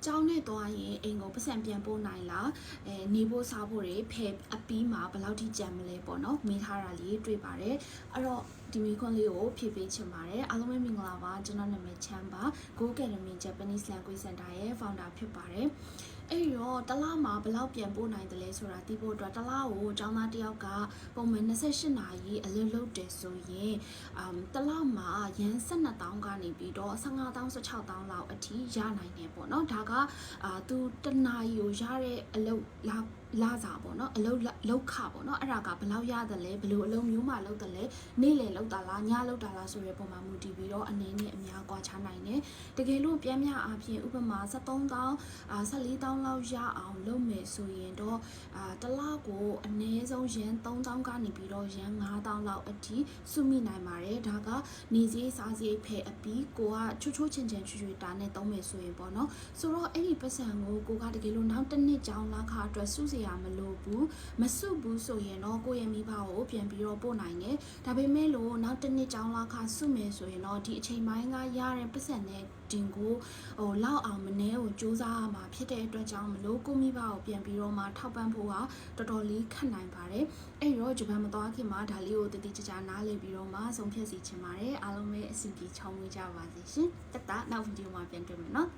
ကျောင်းနဲ့သွားရင်အိမ်ကိုပတ်စံပြန်ပို့နိုင်လားနေဖို့စားဖို့တွေဖယ်အပီးမှာဘယ်လောက်ထိကြံမလဲပေါ့နော်မေးထားတာလေးတွေ့ပါတယ်အဲ့တော့ဒီမီခွန်းလေးကိုဖြည့်ပေးချင်ပါတယ်အားလုံးပဲမင်္ဂလာပါကျွန်တော်နာမည်ချမ်းပါ Go Academy Japanese Language Center ရဲ့ founder ဖြစ်ပါတယ်အဲ့တော့တလမှာဘယ်လောက်ပြန်ပို့နိုင်တယ်လဲဆိုတာသိဖို့အတွက်တလကိုကျောင်းသားတစ်ယောက်ကပုံမှန်28နာရီအလုပ်လုပ်တယ်ဆိုရင်တလမှာရန်12,000ကနေပြီးတော့15,000 16,000လောက်အထိရနိုင်တယ်ပေါ့နော်ဒါကသူတနာရီကိုရတဲ့အလုပ်လာစားပေါ့နော်အလုပ်လောက်ခပေါ့နော်အဲ့ဒါကဘယ်လောက်ရတယ်လဲဘယ်လိုအလုပ်မျိုးမှလုပ်တယ်လဲနေ့လယ်လောက်တာလားညလောက်တာလားဆိုတဲ့ပုံမှာမူတည်ပြီးတော့အနေနဲ့အများကွာခြားနိုင်တယ်တကယ်လို့ပြန်မြအားဖြင့်ဥပမာ73,000 14,000လောက်ရအောင်လုပ်မယ်ဆိုရင်တော့တလကိုအနည်းဆုံးရန်3,000ကနေပြီးတော့ရန်5,000လောက်အထိစုမိနိုင်ပါတယ်ဒါကနေစည်းစားစည်းဖယ်အပြီးကိုကချိုးချင်ချွေတာနဲ့သုံးမယ်ဆိုရင်ပေါ့နော်ဆိုတော့အဲ့ဒီပတ်စံကိုကတကယ်လို့နောက်တစ်နှစ်ကြောင်းလားခါအတွက်စုစရာမလိုဘူးမစုဘူးဆိုရင်တော့ကိုယ့်ရဲ့မိဘကိုပြန်ပြီးတော့ပို့နိုင်တယ်ဒါပေမဲ့လို့နောက်တစ်နှစ်ကြောင်းလားခါစုမယ်ဆိုရင်တော့ဒီအချိန်ပိုင်းကရတဲ့ပတ်စံနဲ့တင်ကိုလောက်အောင်မနှဲကိုစူးစမ်းရမှာဖြစ်တဲ့အတွက်ကြောင့်မလို့ကိုမိဘကိုပြန်ပြီးတော့မှထောက်ပံ့ဖို့ကတော်တော်လေးခက်နိုင်ပါတယ်အဲ့တော့ဂျပန်မသွားခင်မှာဒါလေးကိုတတိကျကျနားလည်ပြီးတော့မှဆုံးဖြတ်စီချင်ပါတယ်အားလုံးပဲအဆင်ပြေချောင်းမွေးကြပါစေရှင်တက်တာနောက်ဗီဒီယိုမှာပြန်တွေ့မယ်နော်